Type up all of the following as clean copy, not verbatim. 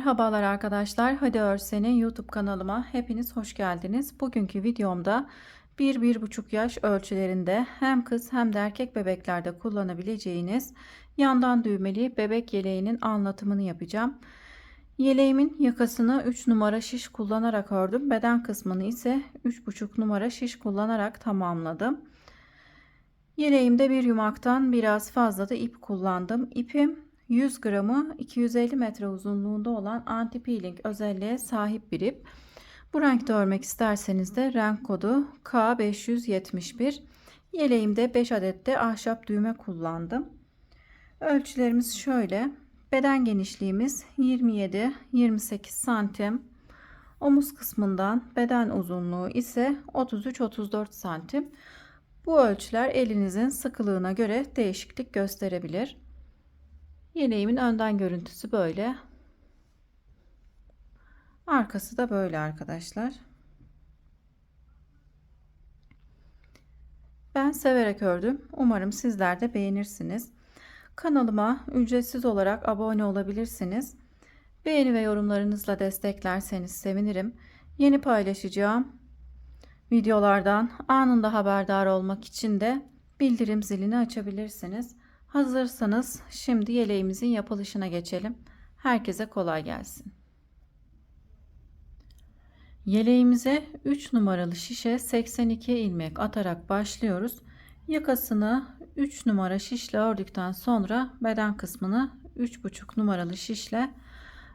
Merhabalar arkadaşlar. Hadi Örsen'in YouTube kanalıma hepiniz hoş geldiniz. Bugünkü videomda 1-1,5 yaş ölçülerinde hem kız hem de erkek bebeklerde kullanabileceğiniz yandan düğmeli bebek yeleğinin anlatımını yapacağım. Yeleğimin yakasını 3 numara şiş kullanarak ördüm. Beden kısmını ise 3,5 numara şiş kullanarak tamamladım. Yeleğimde bir yumaktan biraz fazla da ip kullandım. İpim 100 gramı 250 metre uzunluğunda olan anti peeling özelliğe sahip bir ip. Bu renkte örmek isterseniz de renk kodu K571. Yeleğimde 5 adet de ahşap düğme kullandım. Ölçülerimiz şöyle. Beden genişliğimiz 27-28 santim. Omuz kısmından beden uzunluğu ise 33-34 santim. Bu ölçüler elinizin sıkılığına göre değişiklik gösterebilir. Yeleğimin önden görüntüsü böyle. Arkası da böyle arkadaşlar. Ben severek ördüm. Umarım sizler de beğenirsiniz. Kanalıma ücretsiz olarak abone olabilirsiniz. Beğeni ve yorumlarınızla desteklerseniz sevinirim. Yeni paylaşacağım videolardan anında haberdar olmak için de bildirim zilini açabilirsiniz. Hazırsanız şimdi yeleğimizin yapılışına geçelim. Herkese kolay gelsin. Yeleğimize 3 numaralı şişe 82 ilmek atarak başlıyoruz. Yakasını 3 numara şişle ördükten sonra beden kısmını 3,5 numaralı şişle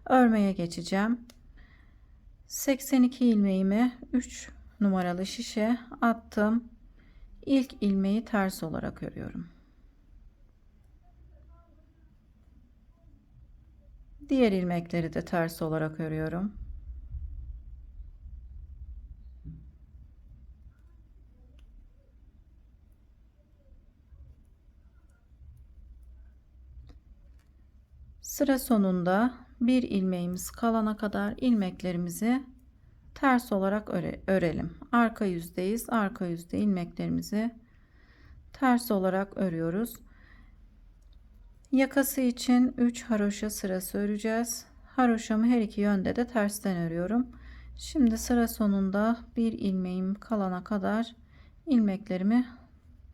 örmeye geçeceğim. 82 ilmeğimi 3 numaralı şişe attım. İlk ilmeği ters olarak örüyorum. Diğer ilmekleri de ters olarak örüyorum. Sıra sonunda bir ilmeğimiz kalana kadar ilmeklerimizi ters olarak örelim. Arka yüzdeyiz. Arka yüzde ilmeklerimizi ters olarak örüyoruz. Yakası için 3 haroşa sırası öreceğiz. Haroşamı her iki yönde de tersten örüyorum. Şimdi sıra sonunda bir ilmeğim kalana kadar ilmeklerimi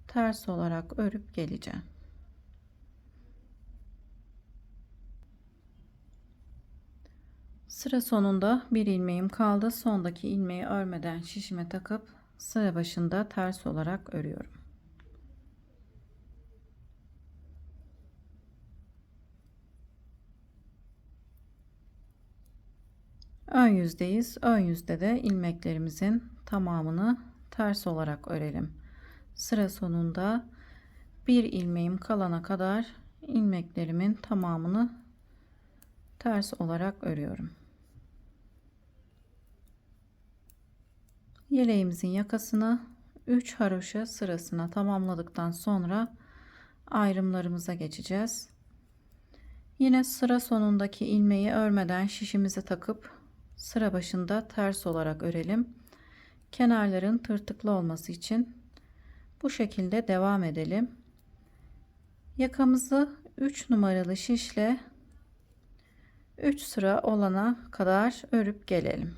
ters olarak örüp geleceğim. Sıra sonunda bir ilmeğim kaldı. Sondaki ilmeği örmeden şişime takıp sıra başında ters olarak örüyorum. Ön yüzdeyiz. Ön yüzde de ilmeklerimizin tamamını ters olarak örelim. Sıra sonunda bir ilmeğim kalana kadar ilmeklerimin tamamını ters olarak örüyorum. Yeleğimizin yakasını 3 haroşa sırasına tamamladıktan sonra ayrımlarımıza geçeceğiz. Yine sıra sonundaki ilmeği örmeden şişimize takıp sıra başında ters olarak örelim. Kenarların tırtıklı olması için bu şekilde devam edelim. Yakamızı 3 numaralı şişle 3 sıra olana kadar örüp gelelim.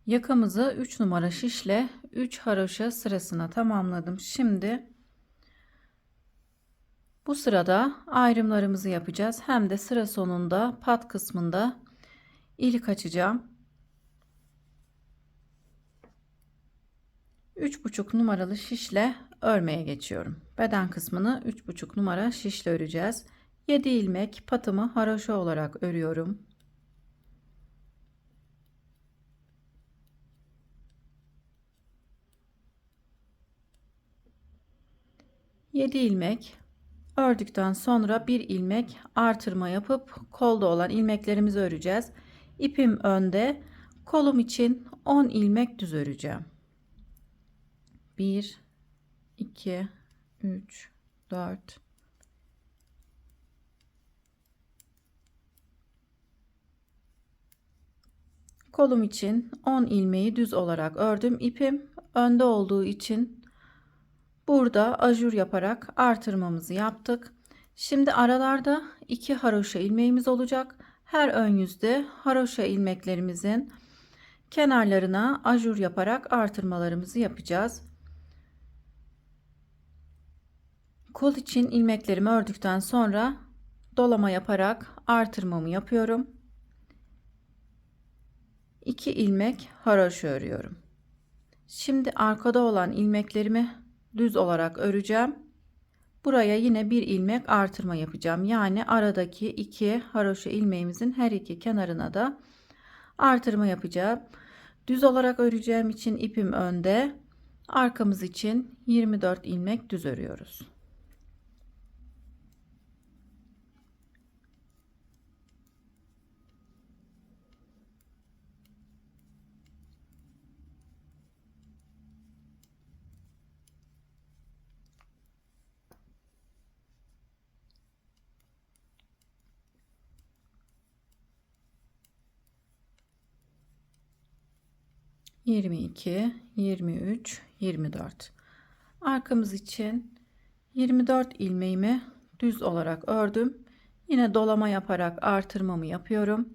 Yakamızı 3 numara şişle 3 haroşa sırasına tamamladım. Şimdi bu sırada ayrımlarımızı yapacağız. Hem de sıra sonunda pat kısmında ilik açacağım. 3,5 numaralı şişle örmeye geçiyorum. Beden kısmını 3,5 numara şişle öreceğiz. 7 ilmek patımı haroşa olarak örüyorum. Yedi ilmek ördükten sonra bir ilmek artırma yapıp kolda olan ilmeklerimizi öreceğiz. İpim önde, kolum için 10 ilmek düz öreceğim. 1 2 3 4 kolum için 10 ilmeği düz olarak ördüm. İpim önde olduğu için burada ajur yaparak artırmamızı yaptık. Şimdi aralarda 2 haroşa ilmeğimiz olacak. Her ön yüzde haroşa ilmeklerimizin kenarlarına ajur yaparak artırmalarımızı yapacağız. Kol için ilmeklerimi ördükten sonra dolama yaparak artırmamı yapıyorum. 2 ilmek haroşa örüyorum. Şimdi arkada olan ilmeklerimi düz olarak öreceğim. Buraya yine bir ilmek artırma yapacağım. Yani aradaki 2 haroşa ilmeğimizin her iki kenarına da artırma yapacağım. Düz olarak öreceğim için ipim önde. Arkamız için 24 ilmek düz örüyoruz. Yirmi iki, 23, 24. Arkamız için 24 ilmeğimi düz olarak ördüm. Yine dolama yaparak artırmamı yapıyorum.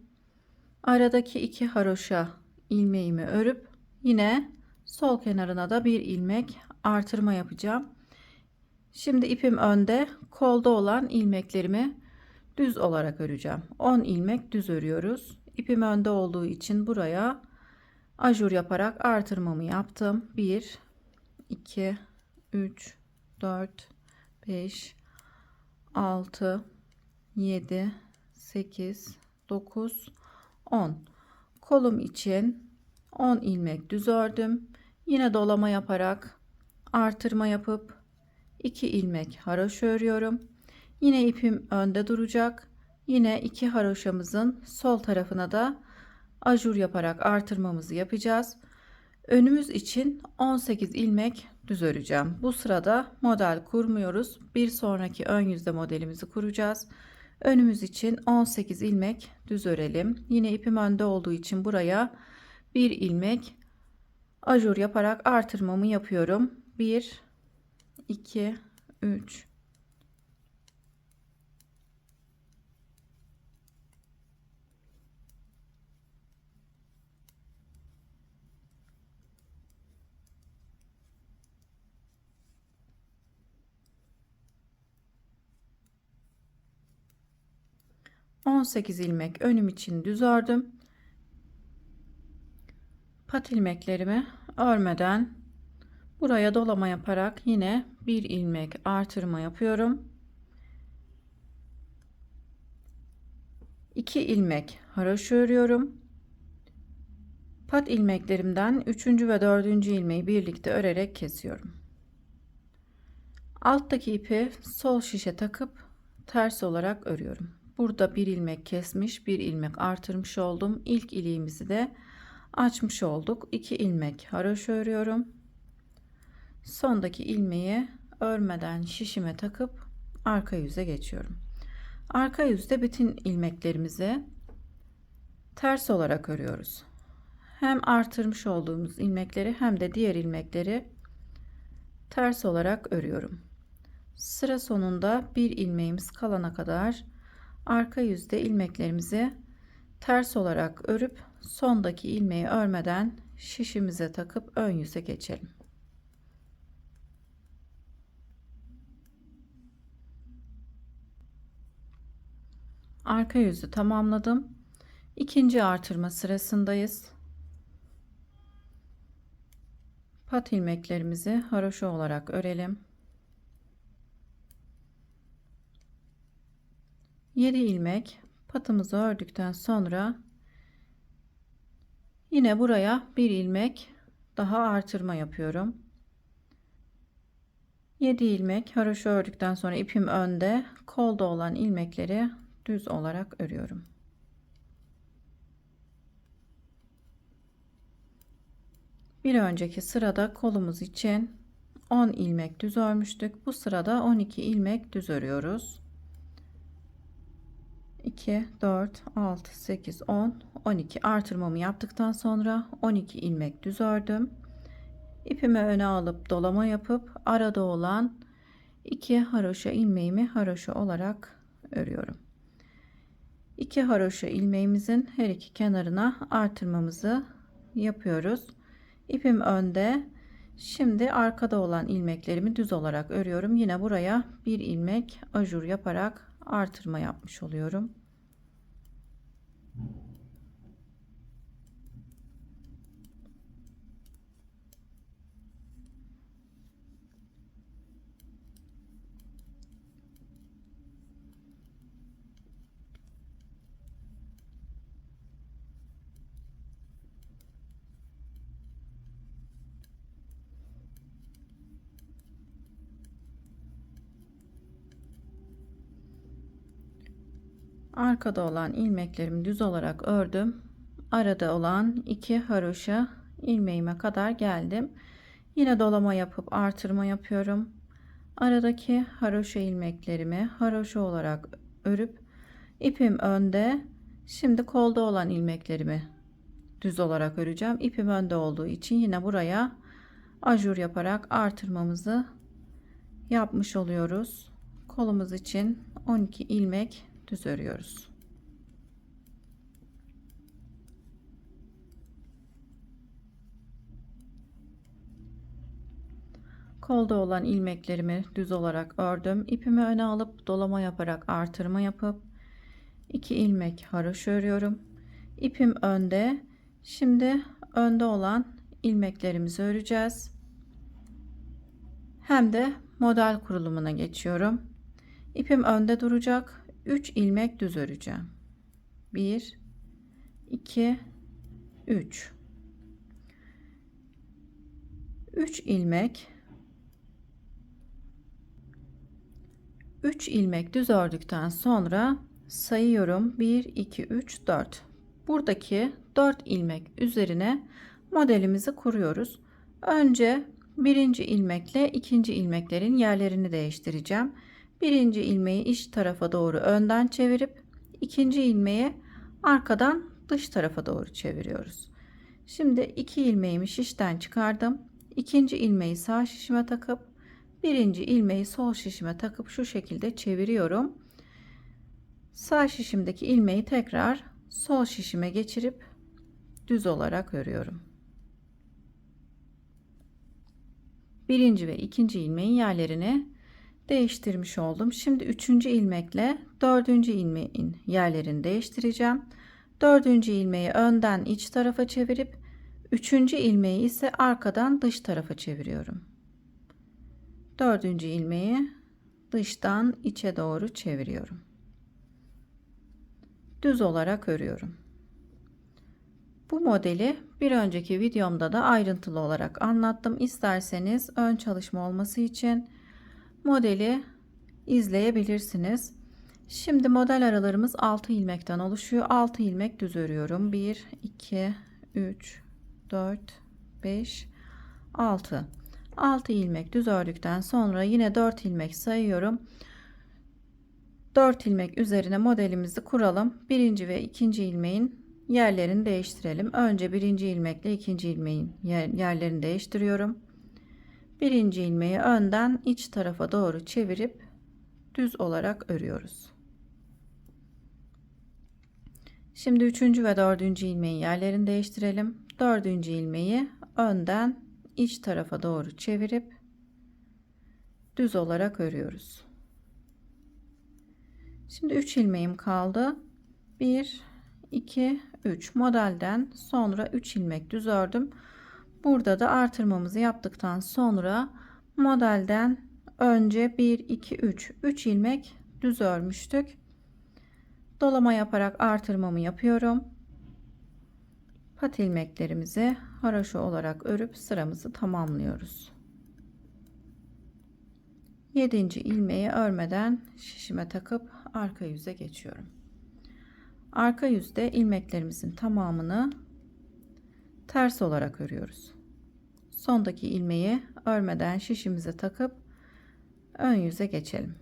Aradaki 2 haroşa ilmeğimi örüp yine sol kenarına da bir ilmek artırma yapacağım. Şimdi ipim önde, kolda olan ilmeklerimi düz olarak öreceğim. 10 ilmek düz örüyoruz. İpim önde olduğu için buraya ajur yaparak artırmamı yaptım. 1 2 3 4 5 6 7 8 9 10. Kolum için 10 ilmek düz ördüm. Yine dolama yaparak artırma yapıp 2 ilmek haroşa örüyorum. Yine ipim önde duracak. Yine 2 haroşamızın sol tarafına da ajur yaparak artırmamızı yapacağız. Önümüz için 18 ilmek düz öreceğim. Bu sırada model kurmuyoruz. Bir sonraki ön yüzde modelimizi kuracağız. Önümüz için 18 ilmek düz örelim. Yine ipim önde olduğu için buraya bir ilmek ajur yaparak artırmamı yapıyorum. 1 2 3 18 ilmek önüm için düz ördüm. Pat ilmeklerimi örmeden buraya dolama yaparak yine bir ilmek artırma yapıyorum. 2 ilmek haroşa örüyorum. Pat ilmeklerimden 3. ve 4. ilmeği birlikte örerek kesiyorum. Alttaki ipi sol şişe takıp ters olarak örüyorum. Burada bir ilmek kesmiş, bir ilmek artırmış oldum. İlk iliğimizi de açmış olduk. 2 ilmek haroşa örüyorum. Sondaki ilmeği örmeden şişime takıp arka yüze geçiyorum. Arka yüzde bütün ilmeklerimizi ters olarak örüyoruz. Hem artırmış olduğumuz ilmekleri hem de diğer ilmekleri ters olarak örüyorum. Sıra sonunda bir ilmeğimiz kalana kadar arka yüzde ilmeklerimizi ters olarak örüp sondaki ilmeği örmeden şişimize takıp ön yüze geçelim. Arka yüzü tamamladım. İkinci artırma sırasındayız. Pat ilmeklerimizi haroşa olarak örelim. 7 ilmek patımızı ördükten sonra yine buraya bir ilmek daha artırma yapıyorum. 7 ilmek haroşa ördükten sonra ipim önde, kolda olan ilmekleri düz olarak örüyorum. Bir önceki sırada kolumuz için 10 ilmek düz örmüştük. Bu sırada 12 ilmek düz örüyoruz. 2 4 6 8 10 12 artırmamı yaptıktan sonra 12 ilmek düz ördüm. İpimi öne alıp dolama yapıp arada olan 2 haroşa ilmeğimi haroşa olarak örüyorum. 2 haroşa ilmeğimizin her iki kenarına artırmamızı yapıyoruz. İpim önde. Şimdi arkada olan ilmeklerimi düz olarak örüyorum. Yine buraya bir ilmek ajur yaparak artırma yapmış oluyorum. Arkada olan ilmeklerimi düz olarak ördüm. Arada olan 2 haroşa ilmeğime kadar geldim. Yine dolama yapıp artırma yapıyorum. Aradaki haroşa ilmeklerimi haroşa olarak örüp ipim önde. Şimdi kolda olan ilmeklerimi düz olarak öreceğim. İpim önde olduğu için yine buraya ajur yaparak artırmamızı yapmış oluyoruz. Kolumuz için 12 ilmek düz örüyoruz. Kolda olan ilmeklerimi düz olarak ördüm. İpimi öne alıp dolama yaparak artırma yapıp 2 ilmek haroşa örüyorum. İpim önde. Şimdi önde olan ilmeklerimizi öreceğiz. Hem de model kurulumuna geçiyorum. İpim önde duracak. 3 ilmek düz öreceğim. 1 2 3 3 ilmek 3 ilmek düz ördükten sonra sayıyorum. 1 2 3 4. Buradaki 4 ilmek üzerine modelimizi kuruyoruz. Önce birinci ilmekle ikinci ilmeklerin yerlerini değiştireceğim. Birinci ilmeği iç tarafa doğru önden çevirip ikinci ilmeği arkadan dış tarafa doğru çeviriyoruz. Şimdi 2 ilmeğimi şişten çıkardım. İkinci ilmeği sağ şişime takıp birinci ilmeği sol şişime takıp şu şekilde çeviriyorum. Sağ şişimdeki ilmeği tekrar sol şişime geçirip düz olarak örüyorum. Birinci ve ikinci ilmeğin yerlerini değiştirmiş oldum. Şimdi üçüncü ilmekle dördüncü ilmeğin yerlerini değiştireceğim. Dördüncü ilmeği önden iç tarafa çevirip üçüncü ilmeği ise arkadan dış tarafa çeviriyorum. Dördüncü ilmeği dıştan içe doğru çeviriyorum. Düz olarak örüyorum. Bu modeli bir önceki videomda da ayrıntılı olarak anlattım. İsterseniz ön çalışma olması için modeli izleyebilirsiniz. Şimdi model aralarımız 6 ilmekten oluşuyor. 6 ilmek düz örüyorum. 1 2 3 4 5 6 6 ilmek düz ördükten sonra yine 4 ilmek sayıyorum. 4 ilmek üzerine modelimizi kuralım. Birinci ve ikinci ilmeğin yerlerini değiştirelim. Önce birinci ilmekle ikinci ilmeğin yerlerini değiştiriyorum. Birinci ilmeği önden iç tarafa doğru çevirip düz olarak örüyoruz. Şimdi üçüncü ve dördüncü ilmeğin yerlerini değiştirelim. Dördüncü ilmeği önden iç tarafa doğru çevirip düz olarak örüyoruz. Şimdi 3 ilmeğim kaldı. 1 2 3 modelden sonra 3 ilmek düz ördüm. Burada da artırmamızı yaptıktan sonra modelden önce 1 2 3 ilmek düz örmüştük. Dolama yaparak artırmamı yapıyorum. Pat ilmeklerimizi haroşa olarak örüp sıramızı tamamlıyoruz. 7. ilmeği örmeden şişime takıp arka yüze geçiyorum. Arka yüzde ilmeklerimizin tamamını ters olarak örüyoruz. Sondaki ilmeği örmeden şişimize takıp ön yüze geçelim.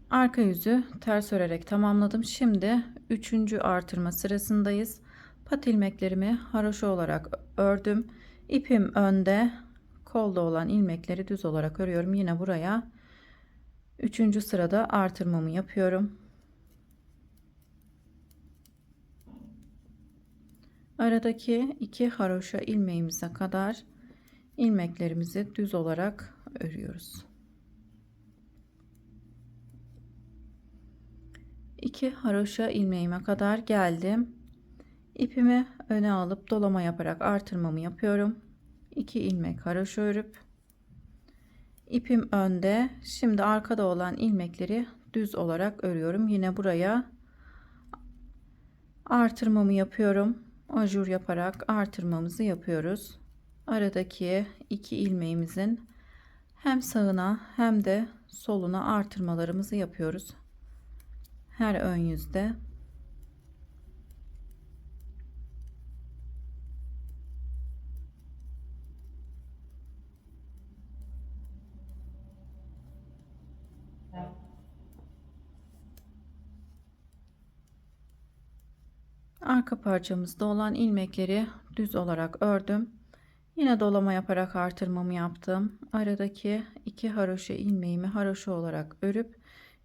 Arka yüzü ters örerek tamamladım. Şimdi 3. artırma sırasındayız. Pat ilmeklerimi haroşa olarak ördüm. İpim önde, kolda olan ilmekleri düz olarak örüyorum. Yine buraya 3. sırada artırmamı yapıyorum. Aradaki 2 haroşa ilmeğimize kadar ilmeklerimizi düz olarak örüyoruz. 2 haroşa ilmeğime kadar geldim. İpimi öne alıp dolama yaparak artırmamı yapıyorum. 2 ilmek haroşa örüp ipim önde. Şimdi arkada olan ilmekleri düz olarak örüyorum. Yine buraya artırmamı yapıyorum. Ajur yaparak artırmamızı yapıyoruz. Aradaki 2 ilmeğimizin hem sağına hem de soluna artırmalarımızı yapıyoruz. Her ön yüzde. Arka parçamızda olan ilmekleri düz olarak ördüm. Yine dolama yaparak artırmamı yaptım. Aradaki 2 haroşa ilmeğimi haroşa olarak örüp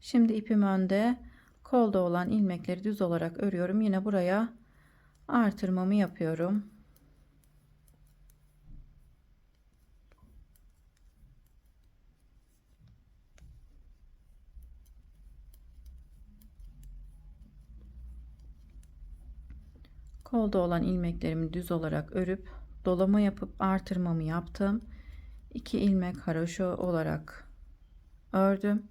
şimdi ipim önde, kolda olan ilmekleri düz olarak örüyorum. Yine buraya artırmamı yapıyorum. Kolda olan ilmeklerimi düz olarak örüp dolama yapıp artırmamı yaptım. 2 ilmek haroşa olarak ördüm.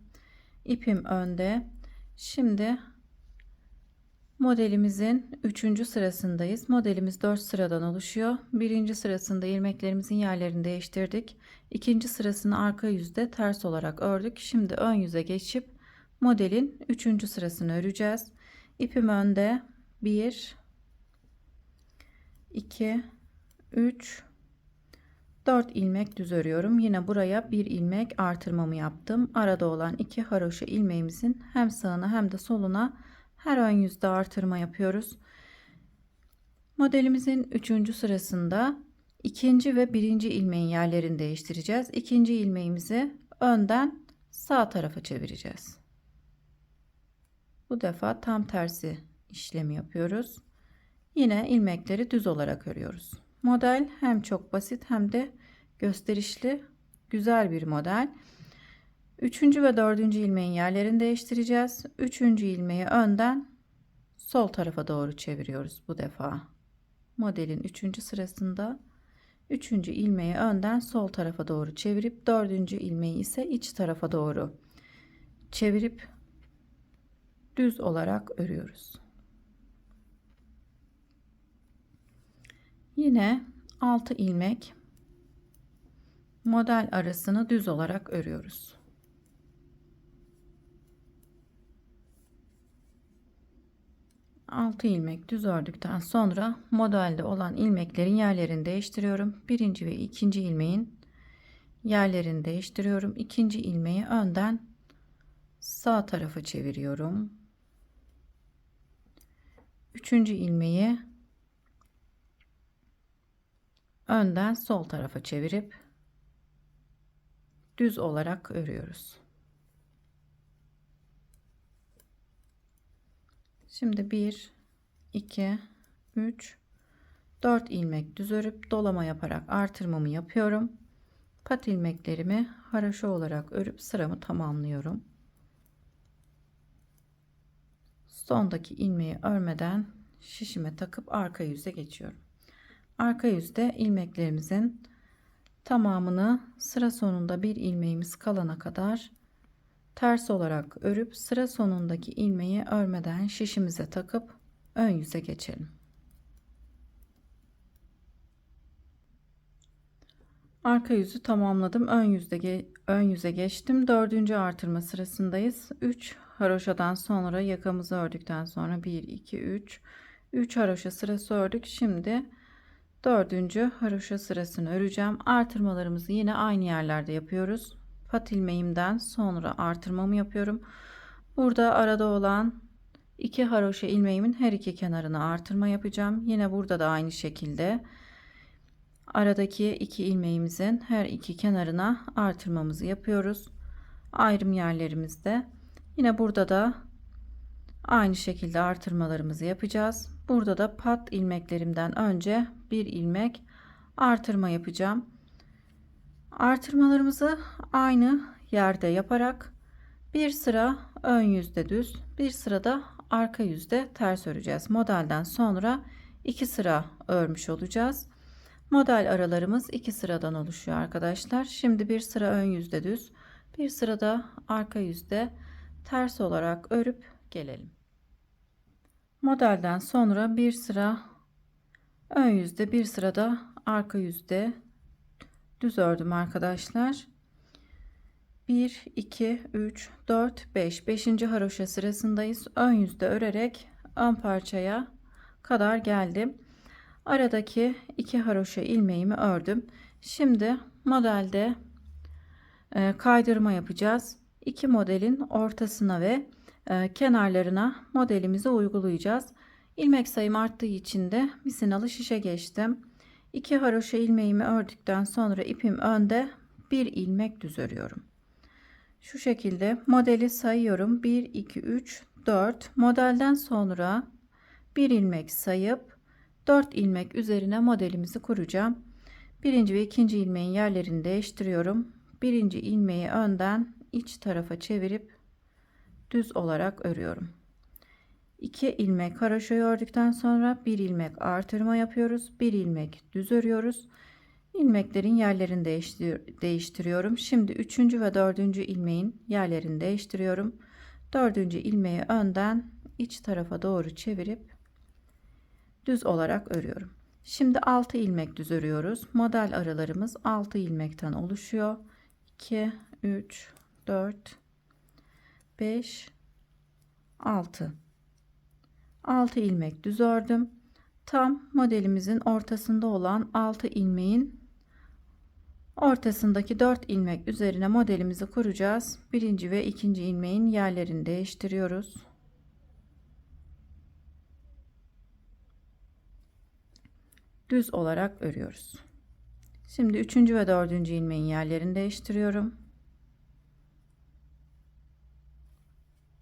İpim önde. Şimdi modelimizin 3. sırasındayız. Modelimiz 4 sıradan oluşuyor. 1. sırasında ilmeklerimizin yerlerini değiştirdik. 2. sırasını arka yüzde ters olarak ördük. Şimdi ön yüze geçip modelin 3. sırasını öreceğiz. İpim önde. 1 2 3 4 ilmek düz örüyorum. Yine buraya 1 ilmek artırmamı yaptım. Arada olan 2 haroşa ilmeğimizin hem sağına hem de soluna her ön yüzde artırma yapıyoruz. Modelimizin 3. sırasında 2. ve 1. ilmeğin yerlerini değiştireceğiz. 2. ilmeğimizi önden sağ tarafa çevireceğiz. Bu defa tam tersi işlemi yapıyoruz. Yine ilmekleri düz olarak örüyoruz. Model hem çok basit hem de gösterişli, güzel bir model. 3. ve 4. ilmeğin yerlerini değiştireceğiz. 3. ilmeği önden sol tarafa doğru çeviriyoruz bu defa. Modelin 3. sırasında 3. ilmeği önden sol tarafa doğru çevirip 4. ilmeği ise iç tarafa doğru çevirip düz olarak örüyoruz. Yine 6 ilmek model arasını düz olarak örüyoruz. Altı ilmek düz ördükten sonra modelde olan ilmeklerin yerlerini değiştiriyorum. 1. ve 2. ilmeğin yerlerini değiştiriyorum. 2. ilmeği önden sağ tarafa çeviriyorum. 3. ilmeği önden sol tarafa çevirip düz olarak örüyoruz. Şimdi 1 2 3 4 ilmek düz örüp dolama yaparak artırmamı yapıyorum. Pat ilmeklerimi haroşa olarak örüp sıramı tamamlıyorum. Sondaki ilmeği örmeden şişime takıp arka yüze geçiyorum. Arka yüzde ilmeklerimizin tamamını sıra sonunda bir ilmeğimiz kalana kadar ters olarak örüp sıra sonundaki ilmeği örmeden şişimize takıp ön yüze geçelim. Arka yüzü tamamladım. Ön yüze geçtim. 4. artırma sırasındayız. 3 haroşadan sonra yakamızı ördükten sonra 1 2 3 haroşa sırası ördük. Şimdi 4. haroşa sırasını öreceğim. Artırmalarımızı yine aynı yerlerde yapıyoruz. Pat ilmeğimden sonra artırmamı yapıyorum. Burada arada olan 2 haroşa ilmeğimin her iki kenarına artırma yapacağım. Yine burada da aynı şekilde aradaki 2 ilmeğimizin her iki kenarına artırmamızı yapıyoruz. Ayrım yerlerimizde. Yine burada da aynı şekilde artırmalarımızı yapacağız. Burada da pat ilmeklerimden önce bir ilmek artırma yapacağım. Artırmalarımızı aynı yerde yaparak bir sıra ön yüzde düz, bir sırada arka yüzde ters öreceğiz. Modelden sonra 2 sıra örmüş olacağız. Model aralarımız 2 sıradan oluşuyor arkadaşlar. Şimdi bir sıra ön yüzde düz, bir sırada arka yüzde ters olarak örüp gelelim. Modelden sonra bir sıra ön yüzde, bir sırada arka yüzde düz ördüm arkadaşlar. 1 2 3 4 5 5. haroşa sırasındayız. Ön yüzde örerek ön parçaya kadar geldim. Aradaki 2 haroşa ilmeğimi ördüm. Şimdi modelde kaydırma yapacağız. İki modelin ortasına ve kenarlarına modelimizi uygulayacağız. İlmek sayım arttığı için de misinalı şişe geçtim. 2 haroşa ilmeğimi ördükten sonra ipim önde, bir ilmek düz örüyorum. Şu şekilde modeli sayıyorum. 1 2 3 4. Modelden sonra bir ilmek sayıp 4 ilmek üzerine modelimizi kuracağım. Birinci ve ikinci ilmeğin yerlerini değiştiriyorum. Birinci ilmeği önden iç tarafa çevirip düz olarak örüyorum. 2 ilmek haroşayı ördükten sonra bir ilmek artırma yapıyoruz. Bir ilmek düz örüyoruz. İlmeklerin yerlerini değiştiriyorum. Şimdi 3. ve 4. ilmeğin yerlerini değiştiriyorum. 4. ilmeği önden iç tarafa doğru çevirip düz olarak örüyorum. Şimdi 6 ilmek düz örüyoruz. Model aralarımız 6 ilmekten oluşuyor. 2 3 4 5 6 ilmek düz ördüm. Tam modelimizin ortasında olan 6 ilmeğin ortasındaki 4 ilmek üzerine modelimizi kuracağız. Birinci ve ikinci ilmeğin yerlerini değiştiriyoruz. Düz olarak örüyoruz. Şimdi 3. ve 4. ilmeğin yerlerini değiştiriyorum.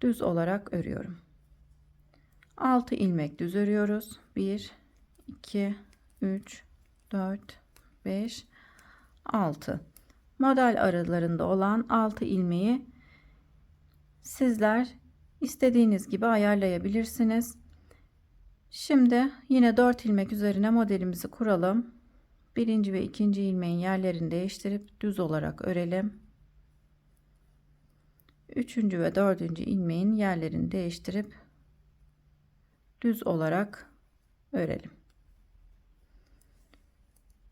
Düz olarak örüyorum. 6 ilmek düz örüyoruz. 1 2 3 4 5 6. Model aralarında olan 6 ilmeği sizler istediğiniz gibi ayarlayabilirsiniz. Şimdi yine 4 ilmek üzerine modelimizi kuralım. Birinci ve ikinci ilmeğin yerlerini değiştirip düz olarak örelim. Üçüncü ve dördüncü ilmeğin yerlerini değiştirip düz olarak örelim.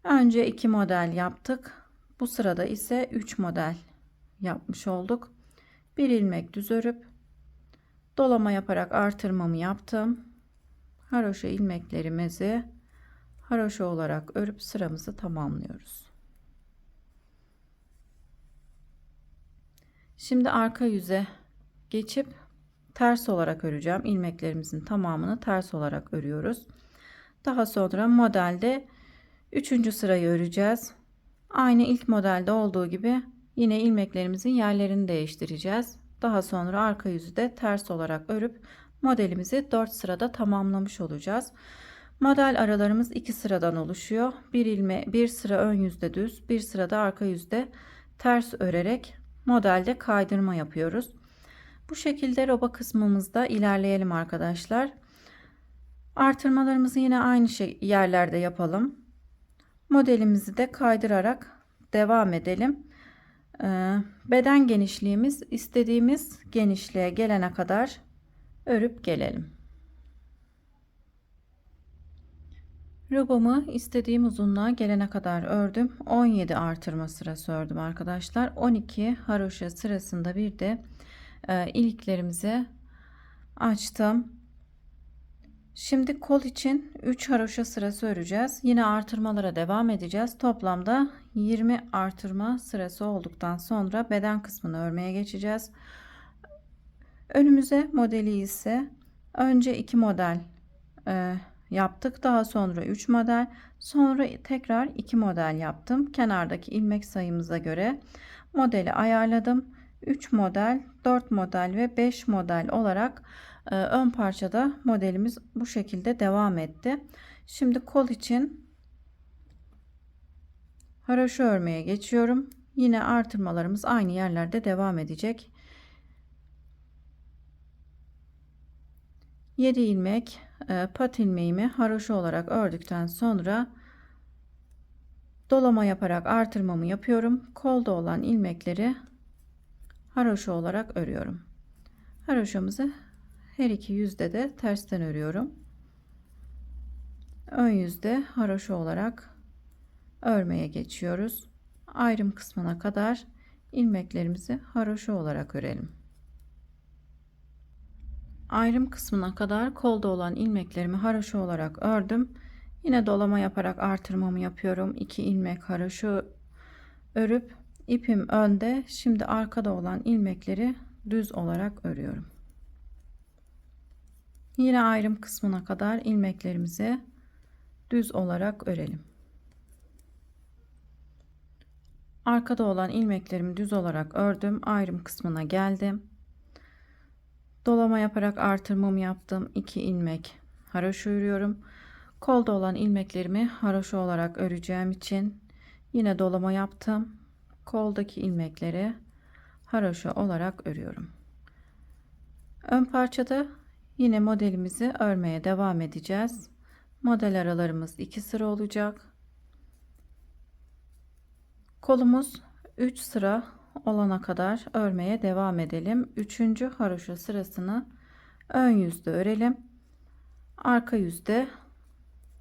Önce 2 model yaptık. Bu sırada ise 3 model yapmış olduk. Bir ilmek düz örüp dolama yaparak artırmamı yaptım. Haroşa ilmeklerimizi haroşa olarak örüp sıramızı tamamlıyoruz. Şimdi arka yüze geçip ters olarak öreceğim. İlmeklerimizin tamamını ters olarak örüyoruz. Daha sonra modelde 3. sırayı öreceğiz. Aynı ilk modelde olduğu gibi yine ilmeklerimizin yerlerini değiştireceğiz. Daha sonra arka yüzü de ters olarak örüp modelimizi 4 sırada tamamlamış olacağız. Model aralarımız 2 sıradan oluşuyor. Bir sıra ön yüzde düz, bir sırada arka yüzde ters örerek modelde kaydırma yapıyoruz. Bu şekilde roba kısmımızda ilerleyelim arkadaşlar. Artırmalarımızı yine aynı yerlerde yapalım. Modelimizi de kaydırarak devam edelim. Beden genişliğimiz istediğimiz genişliğe gelene kadar örüp gelelim. Robomu istediğim uzunluğa gelene kadar ördüm. 17 artırma sırası ördüm arkadaşlar. 12 haroşa sırasında bir de iliklerimizi açtım. Şimdi kol için 3 haroşa sırası öreceğiz. Yine artırmalara devam edeceğiz. Toplamda 20 artırma sırası olduktan sonra beden kısmını örmeye geçeceğiz. Önümüze modeli ise Önce 2 model yaptık. Daha sonra 3 model. Sonra tekrar 2 model yaptım. Kenardaki ilmek sayımıza göre modeli ayarladım. 3 model, 4 model ve 5 model olarak ön parçada modelimiz bu şekilde devam etti. Şimdi kol için haroşa örmeye geçiyorum. Yine artırmalarımız aynı yerlerde devam edecek. 7 ilmek pat ilmeğimi haroşa olarak ördükten sonra dolama yaparak artırmamı yapıyorum. Kolda olan ilmekleri haroşa olarak örüyorum. Haroşamızı her iki yüzde de tersten örüyorum. Ön yüzde haroşa olarak örmeye geçiyoruz. Ayrım kısmına kadar ilmeklerimizi haroşa olarak örelim. Ayrım kısmına kadar kolda olan ilmeklerimi haroşa olarak ördüm. Yine dolama yaparak artırmamı yapıyorum. 2 ilmek haroşa örüp ipim önde. Şimdi arkada olan ilmekleri düz olarak örüyorum. Yine ayrım kısmına kadar ilmeklerimizi düz olarak örelim. Arkada olan ilmeklerimi düz olarak ördüm. Ayrım kısmına geldim. Dolama yaparak artırmamı yaptım. 2 ilmek haroşa örüyorum. Kolda olan ilmeklerimi haroşa olarak öreceğim için yine dolama yaptım. Koldaki ilmekleri haroşa olarak örüyorum. Ön parçada yine modelimizi örmeye devam edeceğiz. Model aralarımız 2 sıra olacak. Kolumuz 3 sıra olana kadar örmeye devam edelim. 3. haroşa sırasını ön yüzde örelim. Arka yüzde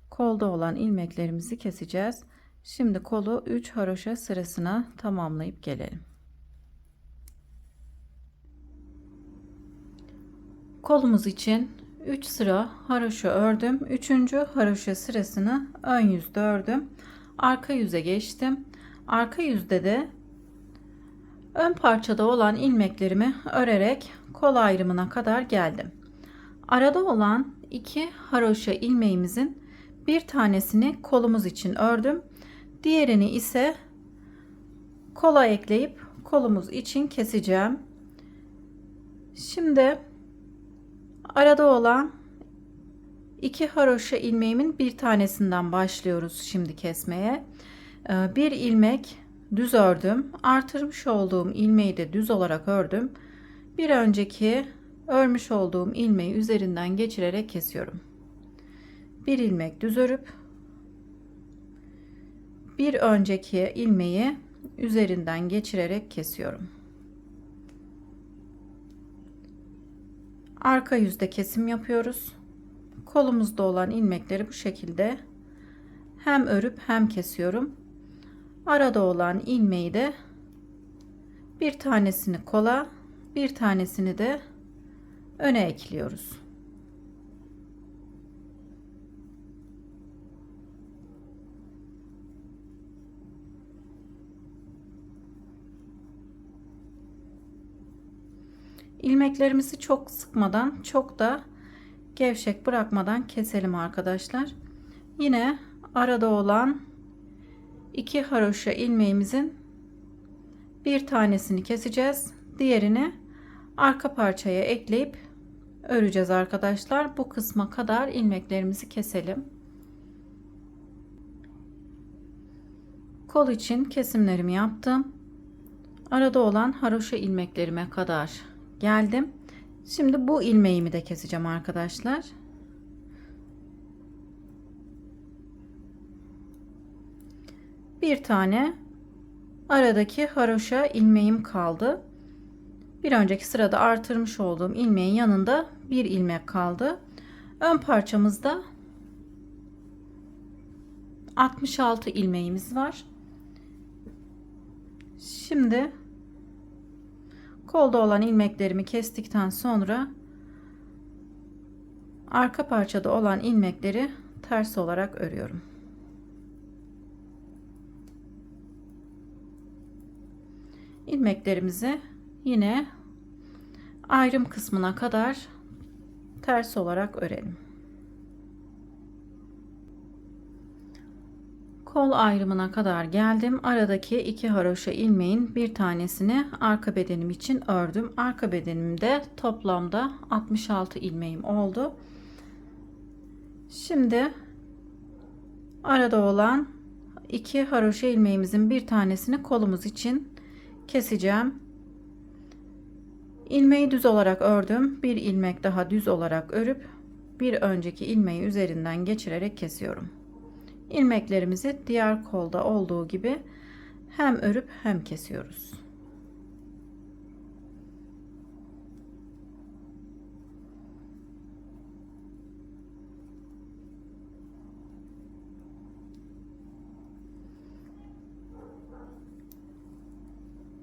kolda olan ilmeklerimizi keseceğiz. Şimdi kolu 3 haroşa sırasına tamamlayıp gelelim. Kolumuz için 3 sıra haroşa ördüm. 3. haroşa sırasını ön yüzde ördüm. Arka yüze geçtim. Arka yüzde de ön parçada olan ilmeklerimi örerek kol ayrımına kadar geldim. Arada olan 2 haroşa ilmeğimizin bir tanesini kolumuz için ördüm. Diğerini ise kola ekleyip kolumuz için keseceğim. Şimdi arada olan 2 haroşa ilmeğimin bir tanesinden başlıyoruz şimdi kesmeye. Bir ilmek düz ördüm. Artırmış olduğum ilmeği de düz olarak ördüm. Bir önceki örmüş olduğum ilmeği üzerinden geçirerek kesiyorum. Bir ilmek düz örüp bir önceki ilmeği üzerinden geçirerek kesiyorum. Arka yüzde kesim yapıyoruz. Kolumuzda olan ilmekleri bu şekilde hem örüp hem kesiyorum. Arada olan ilmeği de bir tanesini kola, bir tanesini de öne ekliyoruz. İlmeklerimizi çok sıkmadan, çok da gevşek bırakmadan keselim arkadaşlar. Yine arada olan 2 haroşa ilmeğimizin bir tanesini keseceğiz. Diğerini arka parçaya ekleyip öreceğiz arkadaşlar. Bu kısma kadar ilmeklerimizi keselim. Kol için kesimlerimi yaptım. Arada olan haroşa ilmeklerime kadar geldim. Şimdi bu ilmeğimi de keseceğim arkadaşlar. Bir tane aradaki haroşa ilmeğim kaldı. Bir önceki sırada artırmış olduğum ilmeğin yanında bir ilmek kaldı. Ön parçamızda 66 ilmeğimiz var. Şimdi kolda olan ilmeklerimi kestikten sonra arka parçada olan ilmekleri ters olarak örüyorum. İlmeklerimizi yine ayrım kısmına kadar ters olarak örelim. Kol ayrımına kadar geldim. Aradaki 2 haroşa ilmeğin bir tanesini arka bedenim için ördüm. Arka bedenimde toplamda 66 ilmeğim oldu. Şimdi arada olan 2 haroşa ilmeğimizin bir tanesini kolumuz için keseceğim. İlmeği düz olarak ördüm. Bir ilmek daha düz olarak örüp bir önceki ilmeği üzerinden geçirerek kesiyorum. İlmeklerimizi diğer kolda olduğu gibi hem örüp hem kesiyoruz.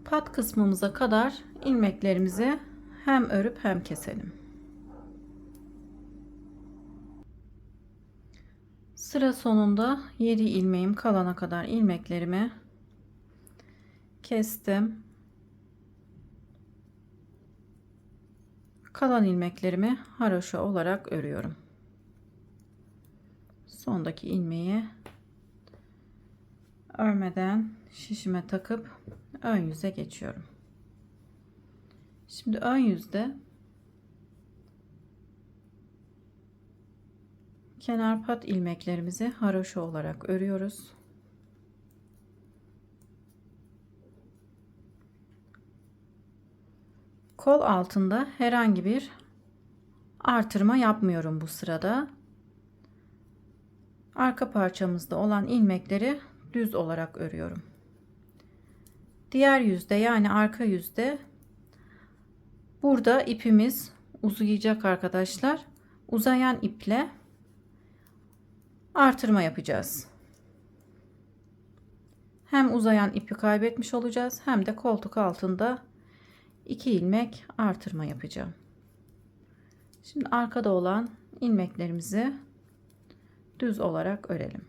Pat kısmımıza kadar ilmeklerimizi hem örüp hem keselim. Sıra sonunda 7 ilmeğim kalana kadar ilmeklerimi kestim. Kalan ilmeklerimi haroşa olarak örüyorum. Sondaki ilmeği örmeden şişime takıp ön yüze geçiyorum. Şimdi ön yüzde kenar pat ilmeklerimizi haroşa olarak örüyoruz. Kol altında herhangi bir artırma yapmıyorum bu sırada. Arka parçamızda olan ilmekleri düz olarak örüyorum. Diğer yüzde yani arka yüzde burada ipimiz uzayacak arkadaşlar. Uzayan iple artırma yapacağız. Hem uzayan ipi kaybetmiş olacağız hem de koltuk altında 2 ilmek artırma yapacağım. Şimdi arkada olan ilmeklerimizi düz olarak örelim.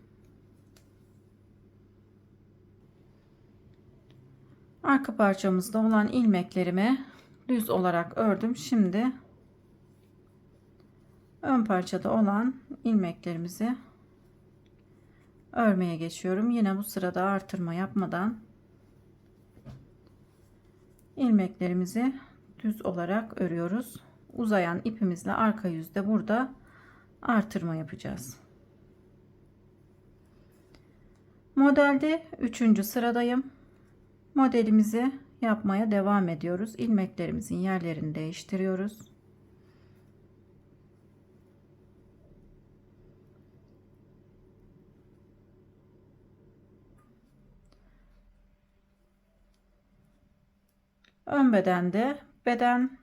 Arka parçamızda olan ilmeklerimi düz olarak ördüm. Şimdi ön parçada olan ilmeklerimizi örmeye geçiyorum. Yine bu sırada artırma yapmadan ilmeklerimizi düz olarak örüyoruz. Uzayan ipimizle arka yüzde burada artırma yapacağız. Modelde 3. sıradayım. Modelimizi yapmaya devam ediyoruz. İlmeklerimizin yerlerini değiştiriyoruz. Ön bedende beden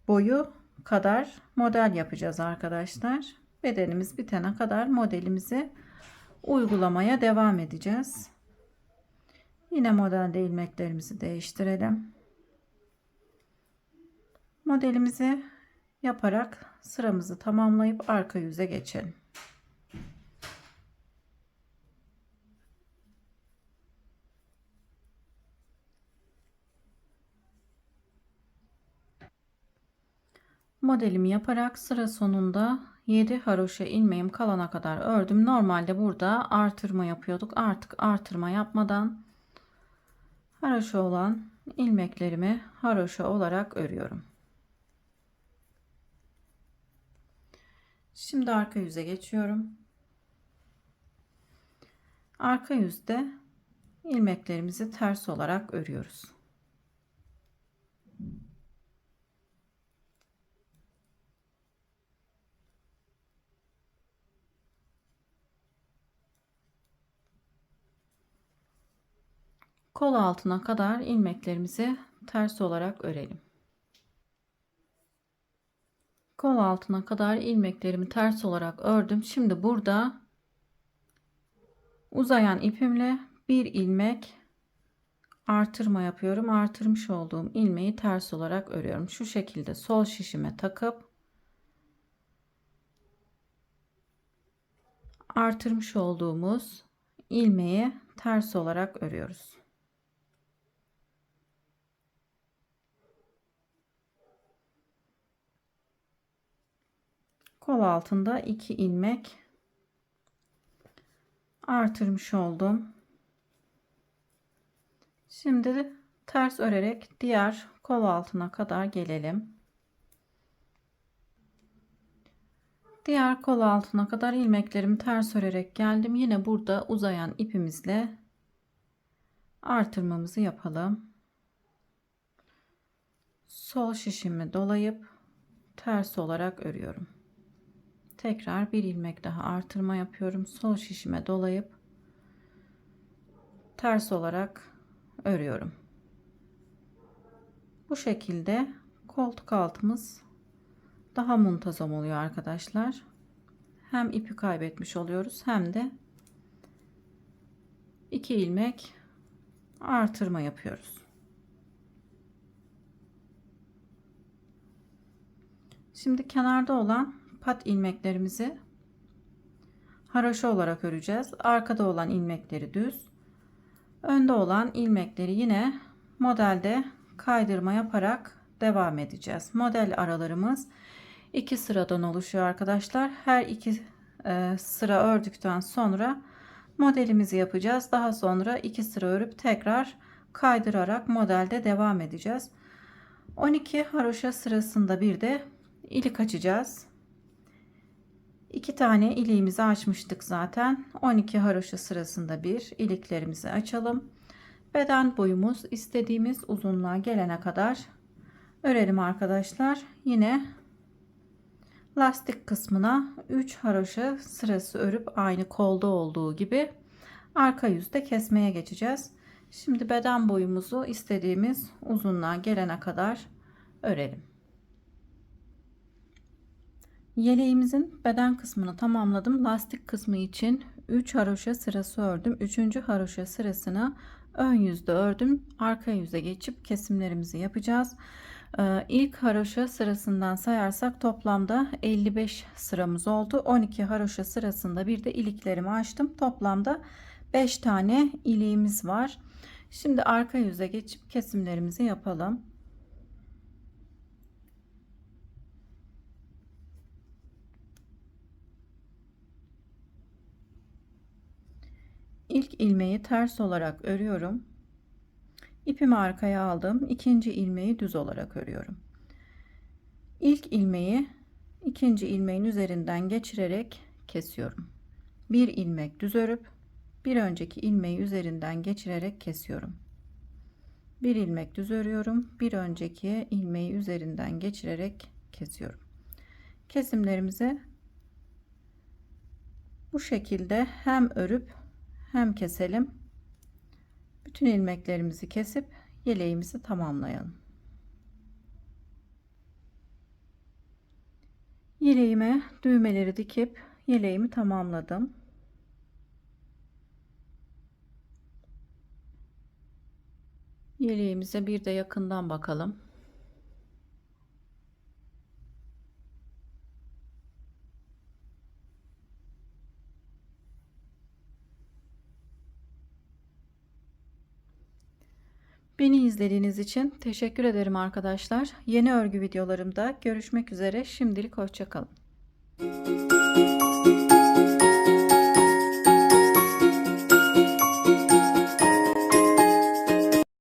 boyu kadar model yapacağız arkadaşlar. Bedenimiz bitene kadar modelimizi uygulamaya devam edeceğiz. Yine modelde ilmeklerimizi değiştirelim. Modelimizi yaparak sıramızı tamamlayıp arka yüze geçelim. Modelimi yaparak sıra sonunda 7 haroşa ilmeğim kalana kadar ördüm. Normalde burada artırma yapıyorduk. Artık artırma yapmadan haroşa olan ilmeklerimi haroşa olarak örüyorum. Şimdi arka yüze geçiyorum. Arka yüzde ilmeklerimizi ters olarak örüyoruz. Kol altına kadar ilmeklerimizi ters olarak örelim. Kol altına kadar ilmeklerimi ters olarak ördüm. Şimdi burada uzayan ipimle bir ilmek artırma yapıyorum. Artırmış olduğum ilmeği ters olarak örüyorum. Şu şekilde sol şişime takıp artırmış olduğumuz ilmeği ters olarak örüyoruz. kol altında 2 ilmek artırmış oldum. Şimdi de ters örerek diğer kol altına kadar gelelim. Diğer kol altına kadar ilmeklerimi ters örerek geldim. Yine burada uzayan ipimizle artırmamızı yapalım. Sol şişimi dolayıp ters olarak örüyorum. Tekrar bir ilmek daha artırma yapıyorum. Sol şişime dolayıp ters olarak örüyorum. Bu şekilde koltuk altımız daha muntazam oluyor arkadaşlar. Hem ipi kaybetmiş oluyoruz hem de 2 ilmek artırma yapıyoruz. Şimdi kenarda olan pat ilmeklerimizi haroşa olarak öreceğiz. Arkada olan ilmekleri düz. Önde olan ilmekleri yine modelde kaydırma yaparak devam edeceğiz. Model aralarımız 2 sıradan oluşuyor arkadaşlar. Her 2 sıra ördükten sonra modelimizi yapacağız. Daha sonra 2 sıra örüp tekrar kaydırarak modelde devam edeceğiz. 12 haroşa sırasında bir de ilik açacağız. 2 tane iliğimizi açmıştık zaten. 12 haroşa sırasında bir iliklerimizi açalım. Beden boyumuz istediğimiz uzunluğa gelene kadar örelim arkadaşlar. Yine lastik kısmına 3 haroşa sırası örüp aynı kolda olduğu gibi arka yüzde kesmeye geçeceğiz. Şimdi beden boyumuzu istediğimiz uzunluğa gelene kadar örelim. Yeleğimizin beden kısmını tamamladım. Lastik kısmı için 3 haroşa sırası ördüm. 3. haroşa sırasını ön yüzde ördüm. Arka yüze geçip kesimlerimizi yapacağız. İlk haroşa sırasından sayarsak toplamda 55 sıramız oldu. 12 haroşa sırasında bir de iliklerimi açtım. Toplamda 5 tane iliğimiz var. Şimdi arka yüze geçip kesimlerimizi yapalım. İlk ilmeği ters olarak örüyorum. İpimi arkaya aldım. İkinci ilmeği düz olarak örüyorum. İlk ilmeği ikinci ilmeğin üzerinden geçirerek kesiyorum. Bir ilmek düz örüp bir önceki ilmeği üzerinden geçirerek kesiyorum. Bir ilmek düz örüyorum. Bir önceki ilmeği üzerinden geçirerek kesiyorum. Kesimlerimizi bu şekilde hem örüp hem keselim. Bütün ilmeklerimizi kesip yeleğimizi tamamlayalım. Yeleğime düğmeleri dikip yeleğimi tamamladım. Yeleğimize bir de yakından bakalım. Beni izlediğiniz için teşekkür ederim arkadaşlar. Yeni örgü videolarımda görüşmek üzere. Şimdilik hoşça kalın.